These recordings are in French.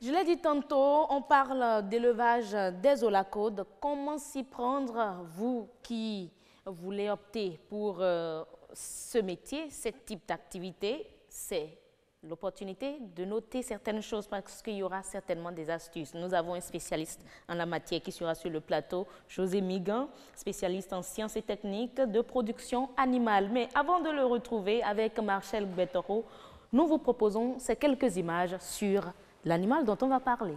Je l'ai dit tantôt, on parle d'élevage des olacodes. Comment s'y prendre, vous qui voulez opter pour ce métier, ce type d'activité? C'est l'opportunité de noter certaines choses parce qu'il y aura certainement des astuces. Nous avons un spécialiste en la matière qui sera sur le plateau, José Migan, spécialiste en sciences et techniques de production animale. Mais avant de le retrouver avec Marcel Bettoro, nous vous proposons ces quelques images sur l'animal dont on va parler.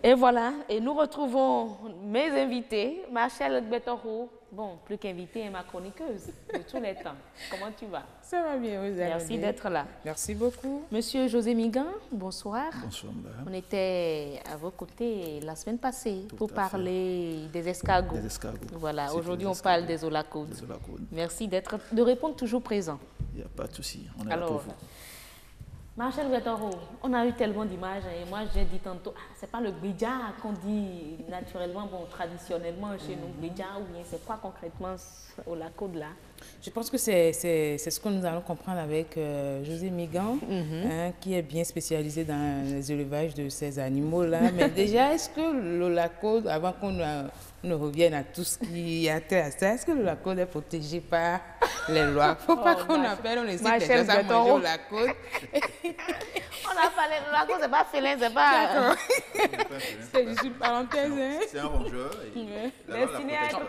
Et voilà, et nous retrouvons mes invités, Marcel Bettoro, bon, plus qu'invitée, ma chroniqueuse de tous les temps. Comment tu vas? Ça va bien, vous allez. Merci d'être là. Merci beaucoup. Monsieur José Migan, bonsoir. Bonsoir, madame. On était à vos côtés la semaine passée pour parler des escargots. Des escargots. Voilà, aujourd'hui on parle des olacodes. Des olacodes. Merci de répondre toujours présent. Il n'y a pas de souci, on est là pour vous. Marcel Bettoro, on a eu tellement d'images et moi j'ai dit tantôt, c'est pas le bidja qu'on dit naturellement, bon, traditionnellement chez nous, bidja ou bien c'est quoi concrètement olacode là? Je pense que c'est ce que nous allons comprendre avec José Migan, qui est bien spécialisé dans les élevages de ces animaux-là. Mais déjà, est-ce que l'olacode, avant qu'on ne revienne à tout ce qui a trait à ça, est-ce que l'olacode est protégé par les lois? Il ne faut pas qu'on appelle, on essaie de faire ça manger l'olacode. On a parlé de l'olacode, c'est pas félin, c'est pas... C'est juste une parenthèse. Hein? C'est un rongeur.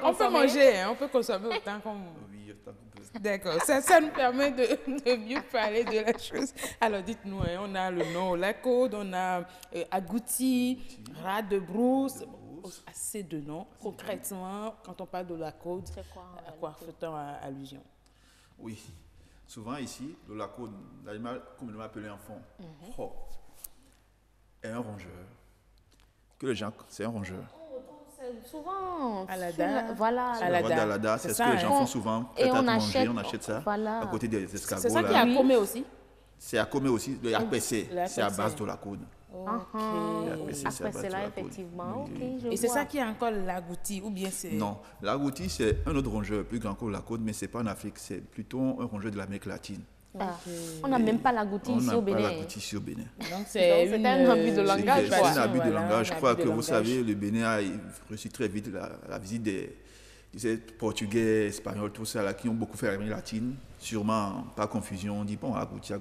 On peut manger, hein? On peut consommer autant qu'on... Oui, autant qu'on peut. D'accord, ça nous permet de mieux parler de la chose. Alors dites-nous, hein, on a le nom olacode, on a agouti, rat de brousse, assez de noms. Concrètement, quand on parle d'olacode, à quoi fait-on allusion? Oui, souvent ici, l'olacode, l'animal communément appelé en fond, est un rongeur. Que les gens, c'est un rongeur. Souvent, Alada. Voilà, Alada, c'est ce que les gens font souvent. Et on achète ça à côté des escargots. C'est ça qui est à Comé aussi? C'est à Comé aussi, le APC, c'est à base d'olacode. Après cela, effectivement. Et c'est ça qui est encore l'agouti ou bien c'est... Non, l'agouti c'est un autre rongeur plus grand que l'olacode, mais c'est pas en Afrique, c'est plutôt un rongeur de l'Amérique latine. On n'a même pas l'agouti ici au Bénin. On n'a pas l'agouti ici au Bénin. Donc c'est un abus de langage. C'est un abus de langage. Je crois que vous savez, le Bénin a reçu très vite la visite des Portugais, Espagnols, tout ça, là, qui ont beaucoup fait l'Amérique latine. Sûrement, pas confusion, on dit bon, agouti.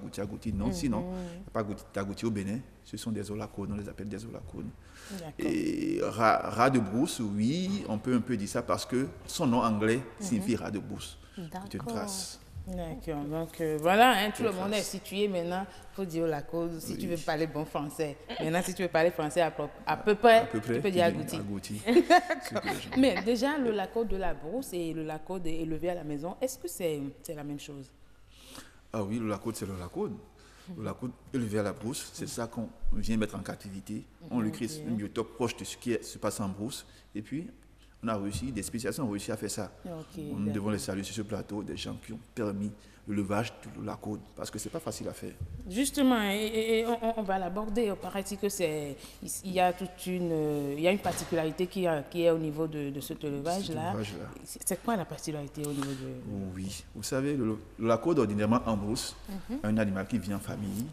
Non, sinon, il n'y a pas d'agouti au Bénin. Ce sont des olacodes, on les appelle des olacodes. Et rat de brousse, oui, on peut un peu dire ça parce que son nom anglais signifie rat de brousse. C'est une trace. D'accord, donc voilà, hein, tout le monde est situé maintenant, il faut dire olacode si tu veux parler bon français. Maintenant, si tu veux parler français à peu près, tu peux dire agouti. Mais déjà, l'olacode de la brousse et l'olacode élevé à la maison, est-ce que c'est la même chose? Ah oui, l'olacode, c'est l'olacode. L'olacode élevé à la brousse, c'est ça qu'on vient mettre en captivité. On lui crée un biotope proche de ce qui se passe en brousse. Et puis, on a réussi, des spécialistes ont réussi à faire ça. Nous devons les saluer sur ce plateau, des gens qui ont permis l'élevage de l'olacode, parce que ce n'est pas facile à faire. Justement, et on va l'aborder. Il paraît que il y a une particularité qui est au niveau de cet élevage-là. C'est quoi la particularité au niveau de... Oui, vous savez, l'olacode, ordinairement en brousse, un animal qui vit en famille,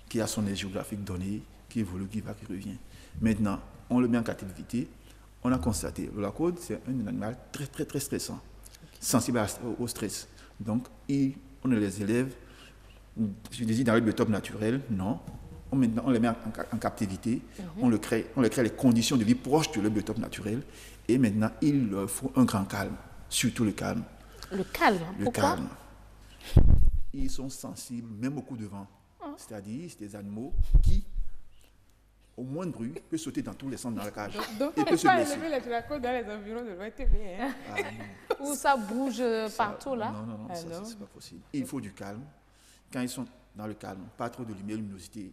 qui a son aire géographique donnée, qui évolue, qui va, qui revient. Maintenant, on le met en captivité. On a constaté, l'olacode, c'est un animal très stressant, sensible au stress. Donc, on les élève, je dis dans le biotope naturel, non. maintenant, on les met en captivité, on leur crée les conditions de vie proches de leur biotope naturel, et maintenant, il leur faut un grand calme, surtout le calme. Le calme, pourquoi? Calme. Ils sont sensibles, même au coup de vent. C'est-à-dire, c'est des animaux qui, au moindre bruit, peuvent sauter dans tous les sens dans la cage. Donc, et on ne peuvent peut se pas blesser. élever les tulacos dans les environs de l'OTB. Hein? Où ça bouge partout, là? Non, ça, c'est pas possible. Il faut du calme. Quand ils sont dans le calme, pas trop de lumière, luminosité,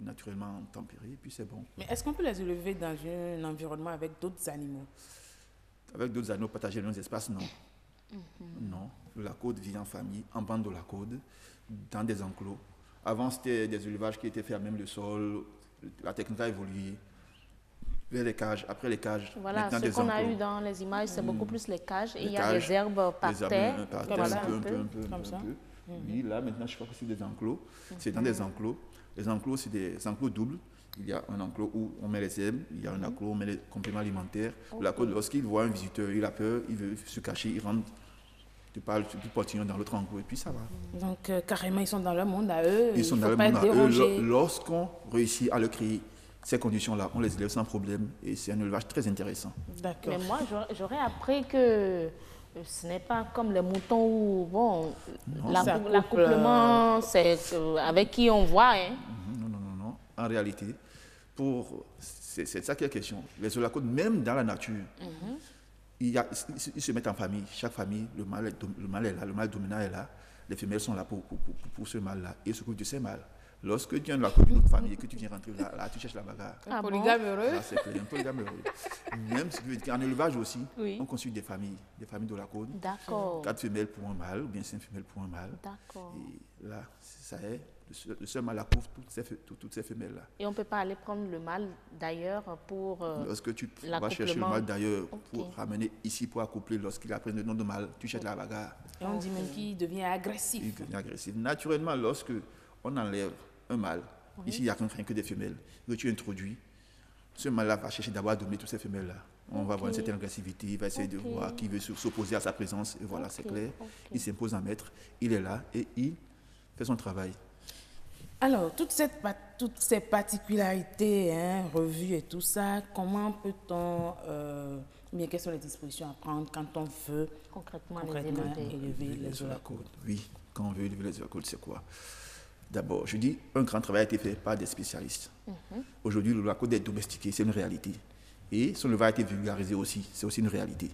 naturellement tempérée, puis c'est bon. Mais est-ce qu'on peut les élever dans un environnement avec d'autres animaux? Avec d'autres animaux, partager les mêmes espaces, non. Non. Le lacode vit en famille, en bande de lacode, dans des enclos. Avant, c'était des élevages qui étaient faits à même le sol. La technique a évolué vers les cages. Après les cages, voilà, maintenant ce des qu'on enclos. a eu dans les images, c'est beaucoup plus les cages. Et il y a cages, des herbes par terre. Un peu, comme ça. Oui, là, maintenant, je crois que c'est des enclos. C'est dans des enclos. Les enclos, c'est des enclos doubles. Il y a un enclos où on met les herbes, il y a un enclos où on met les compléments alimentaires. Le lacode, lorsqu'il voit un visiteur, il a peur, il veut se cacher, il rentre. Tu parles du portillon dans l'autre enclos et puis ça va. Donc, carrément, ils sont dans leur monde à eux. Ils sont dans leur monde à eux. Lorsqu'on réussit à leur créer ces conditions-là, on les élève sans problème et c'est un élevage très intéressant. D'accord. Mais moi, j'aurais appris que ce n'est pas comme les moutons où, bon, l'accouplement, c'est avec qui on voit. Hein. Non. En réalité, c'est ça qui est la question. Les olacodes, même dans la nature, ils se mettent en famille. Chaque famille, le mâle est là, le mâle dominant est là. Les femelles sont là pour ce mâle-là et s'occupent de ces mâles. Lorsque tu es un lacode d'une autre famille et que tu viens rentrer là, tu cherches la bagarre. Un polygame heureux. Là, c'est un polygame heureux. Même si en élevage aussi, on construit des familles de lacode. D'accord. 4 femelles pour un mâle ou bien 5 femelles pour un mâle. D'accord. Et là, ça est. Le seul mâle couvre toutes ces femelles-là. Et on ne peut pas aller prendre le mâle d'ailleurs pour lorsque tu vas chercher le mâle d'ailleurs pour ramener ici pour accoupler, lorsqu'il apprend le nom de mâle, tu cherches la bagarre. Et on dit même qu'il devient agressif. Il devient agressif. Naturellement, lorsque on enlève un mâle, ici il n'y a rien que des femelles, que tu introduis, ce mâle-là va chercher d'abord à dominer toutes ces femelles-là. On va avoir une certaine agressivité, il va essayer de voir qui veut s'opposer à sa présence, et voilà, c'est clair. Il s'impose en maître, il est là et il fait son travail. Alors, toutes ces particularités, revues et tout ça, comment peut-on, bien quelles sont les dispositions à prendre quand on veut concrètement élever les olacodes? Oui, quand on veut élever les olacodes, c'est quoi? D'abord, je dis, un grand travail a été fait par des spécialistes. Aujourd'hui, le lacode est domestiqué, c'est une réalité. Et son élevage a été vulgarisé aussi, c'est aussi une réalité.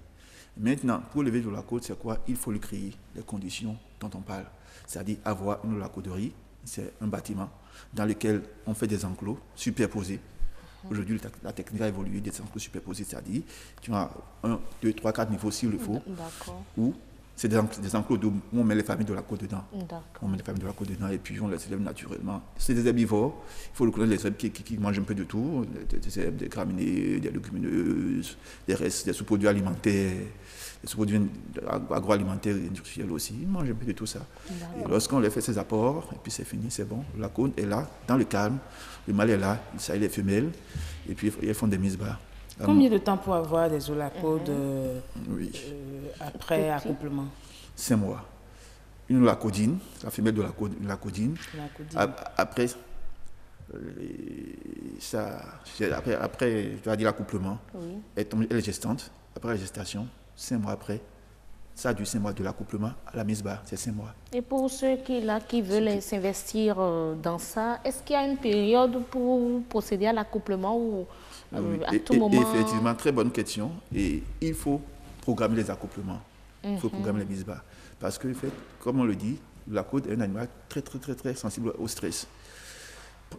Maintenant, pour élever le lacode, c'est quoi? Il faut lui créer les conditions dont on parle. C'est-à-dire avoir une lacoderie. C'est un bâtiment dans lequel on fait des enclos superposés. Aujourd'hui, la technique a évolué, des enclos superposés, c'est-à-dire tu as 1, 2, 3, 4 niveaux s'il le faut. D'accord. Ou c'est des enclos où on met les familles de lacode dedans. D'accord. On met les familles de lacode dedans et puis on les élève naturellement. C'est des herbivores. Il faut reconnaître les herbes qui mangent un peu de tout. Des herbes, des graminées, des légumineuses, des restes, des sous-produits alimentaires. Les sous-produits agroalimentaires et industriels aussi, ils mangent un peu de tout ça. Et lorsqu'on leur fait ces apports, et puis c'est fini, c'est bon. La cône est là, dans le calme, le mâle est là, ça y est les femelles, et puis ils font des mises bas. Combien de temps pour avoir des olacodes après accouplement? 5 mois. Une lacodine, la femelle de lacodine. Après, je dois dire l'accouplement, elle est gestante. Après la gestation, 5 mois après, ça a dure 5 mois de l'accouplement à la mise bas, c'est 5 mois. Et pour ceux qui veulent s'investir dans ça, est-ce qu'il y a une période pour procéder à l'accouplement ou à tout moment? Effectivement, très bonne question. Et il faut programmer les accouplements. Il faut programmer les mises bas. Parce que, en fait, comme on le dit, la côte est un animal très, très, très, très sensible au stress.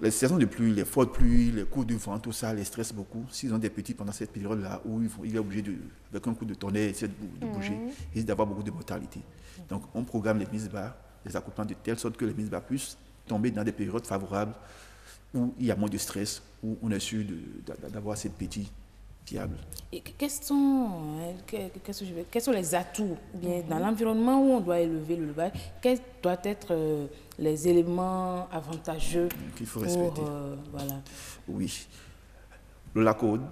Les saisons de pluie, les fortes pluies, les coups de vent, tout ça les stresse beaucoup. S'ils ont des petits pendant cette période-là où il est obligé, avec un coup de tonnerre, de bouger, il risque d'avoir beaucoup de mortalité. Donc, on programme les mises bas, les accouplements de telle sorte que les mises bas puissent tomber dans des périodes favorables où il y a moins de stress, où on est sûr d'avoir ces petits fiables. Et quels sont les atouts bien, dans l'environnement où on doit élever le levage? Quels doivent être les éléments avantageux qu'il faut respecter? Voilà. Oui. Le lacode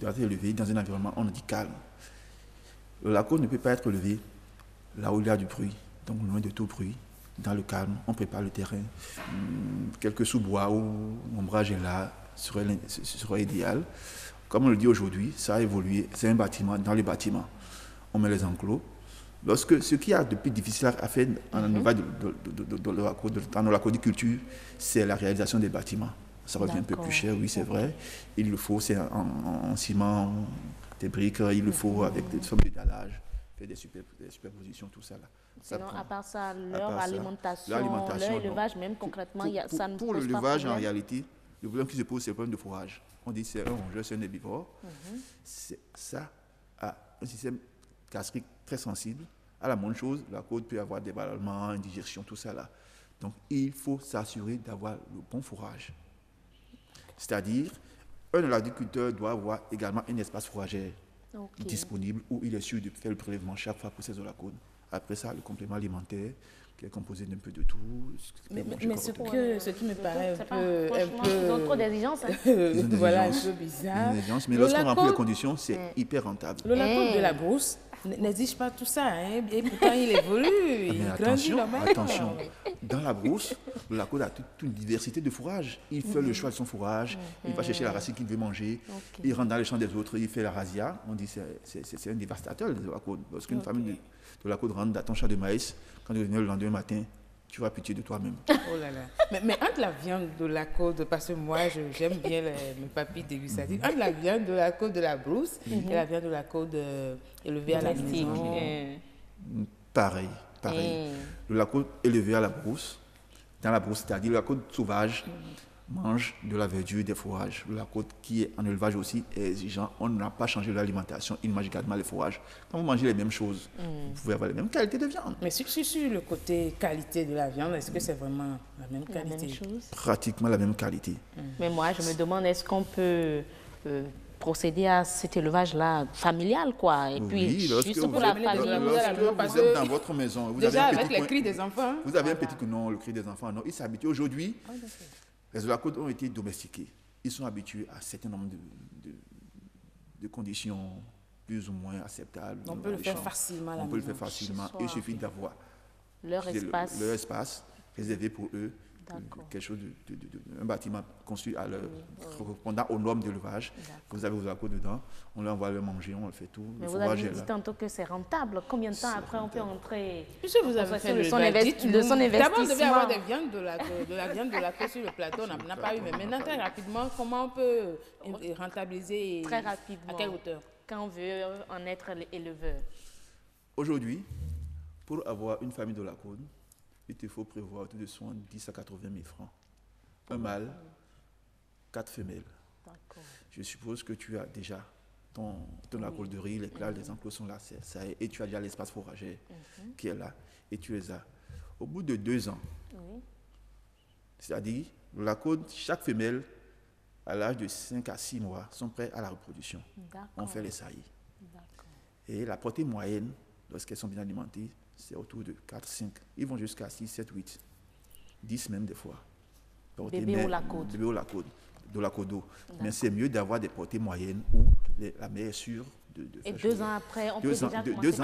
doit être élevé dans un environnement, on dit calme. Le lacode ne peut pas être élevé là où il y a du bruit, donc loin de tout bruit, dans le calme, on prépare le terrain. Quelques sous-bois où l'ombrage est là serait idéal. Comme on le dit aujourd'hui, ça a évolué. C'est un bâtiment. Dans le bâtiment, on met les enclos. Lorsque ce qu'il y a de plus difficile à faire dans l'olacodiculture, c'est la réalisation des bâtiments. Ça revient un peu plus cher, oui, c'est vrai. Il le faut, c'est en ciment, des briques, il le faut avec des formes de dallage, faire des superpositions, tout ça là. Sinon, à part ça, leur alimentation, leur élevage, même concrètement, ça ne pose pas de problème. Pour l'élevage, en réalité, le problème qui se pose, c'est le problème de fourrage. On dit que c'est un rongeur, c'est un herbivore. Ça a un système gastrique très sensible. À la moindre chose, la côte peut avoir des ballonnements, indigestion, tout ça là. Donc, il faut s'assurer d'avoir le bon fourrage. C'est-à-dire, un agriculteur doit avoir également un espace fourragère disponible où il est sûr de faire le prélèvement chaque fois pour ses olacônes. Après ça, le complément alimentaire qui est composé d'un peu de tout. Mais ce qui me paraît un peu... Ils ont trop d'exigences. Voilà, un peu bizarre. Mais lorsqu'on remplit les conditions, c'est hyper rentable. L'olacode de la brousse n'exige pas tout ça, hein, et pourtant il évolue, il grandit normalement. Attention, dans la brousse, l'olacode a toute une diversité de fourrages. Il fait le choix de son fourrage, il va chercher la racine qu'il veut manger, il rentre dans les champs des autres, il fait la razzia. On dit que c'est un dévastateur, les olacodes. Lorsqu'une famille de olacode rentre dans ton champ de maïs, quand tu reviens le lendemain matin, tu vas pitié de toi-même. Oh là là. Mais entre la viande de la côte, parce que moi j'aime bien mes papilles dégustatifs, entre la viande de la côte de la brousse et la viande de la côte élevée à la maison. Pareil. Le lacode élevé à la brousse, dans la brousse, c'est-à-dire le lacode sauvage, mange de la verdure, des fourrages. Le lacode qui est en élevage aussi est exigeant. On n'a pas changé l'alimentation, il mange également les fourrages. Quand vous mangez les mêmes choses, vous pouvez avoir les mêmes qualités de viande. Mais sur le côté qualité de la viande, est-ce que c'est vraiment la même qualité? La même chose. Pratiquement la même qualité. Mais moi, je me demande, est-ce qu'on peut procéder à cet élevage-là familial, quoi? Et puis, juste pour la famille. Lorsque vous êtes dans votre maison, vous déjà avez un avec petit les cris des enfants. Vous avez un petit non, le cri des enfants, non. Ils s'habituent aujourd'hui. Les olacodes ont été domestiqués. Ils sont habitués à un certain nombre de conditions plus ou moins acceptables. On peut le faire facilement. On peut le faire facilement. Il suffit d'avoir leur espace réservé pour eux. Quelque chose un bâtiment construit à leur correspondant aux normes d'élevage. Vous avez vos olacodes dedans, on leur envoie le manger, on le fait tout. Mais vous avez dit tantôt que c'est rentable. Combien de temps après on peut entrer? Puisque vous avez fait de son investissement. D'abord, on devait avoir des viandes de la viande de la côte sur le plateau, on n'a pas eu. Mais maintenant, très rapidement, comment on peut rentabiliser? Très rapidement. À quelle hauteur? Quand on veut en être éleveur. Aujourd'hui, pour avoir une famille de olacode, il te faut prévoir autour de 70 à 80 000 francs. Un mâle, 4 femelles. Je suppose que tu as déjà ton olacode de riz, les plats, les enclos sont là, et tu as déjà l'espace fourragère qui est là, et tu les as. Au bout de 2 ans, c'est-à-dire, l'olacode, chaque femelle, à l'âge de 5 à 6 mois, sont prêts à la reproduction. On fait les saillies. Et la portée moyenne, lorsqu'elles sont bien alimentées, c'est autour de 4, 5. Ils vont jusqu'à 6, 7, 8. 10 même des fois. Bébé olacode. Bébé olacode, de olacodo. Mais c'est mieux d'avoir des portées moyennes où la mère est sûre de et faire 2 ans après, on peut déjà deux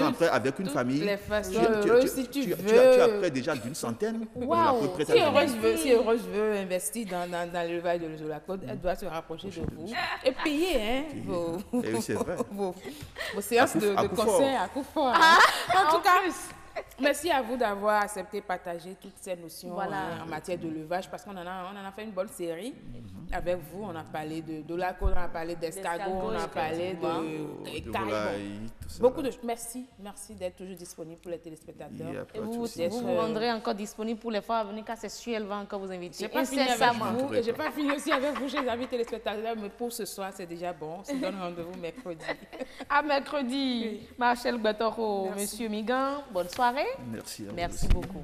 ans après, avec une famille, les façons si tu veux. Tu as près déjà d'une centaine. Wow. Si Heureuse veut investir dans l'élevage de l'olacode, elle doit se rapprocher de vous et payer vos séances de conseil à coup fort. En tout cas, merci à vous d'avoir accepté de partager toutes ces notions en matière de levage, parce qu'on en a fait une bonne série avec vous. On a parlé de l'olacode, on a parlé d'escargot, on a parlé de volaille, tout ça. Beaucoup de merci d'être toujours disponible pour les téléspectateurs. Et vous vous rendrez encore disponible pour les fois à venir, car c'est sûr, elle va encore vous inviter. J'ai pas fini avec vous, et j'ai pas fini aussi avec vous, chers amis téléspectateurs, mais pour ce soir, c'est déjà bon. On se donne rendez-vous mercredi. À mercredi. Marcel Gbatoro, Monsieur Migan, bonne soirée. Merci à vous. Merci beaucoup.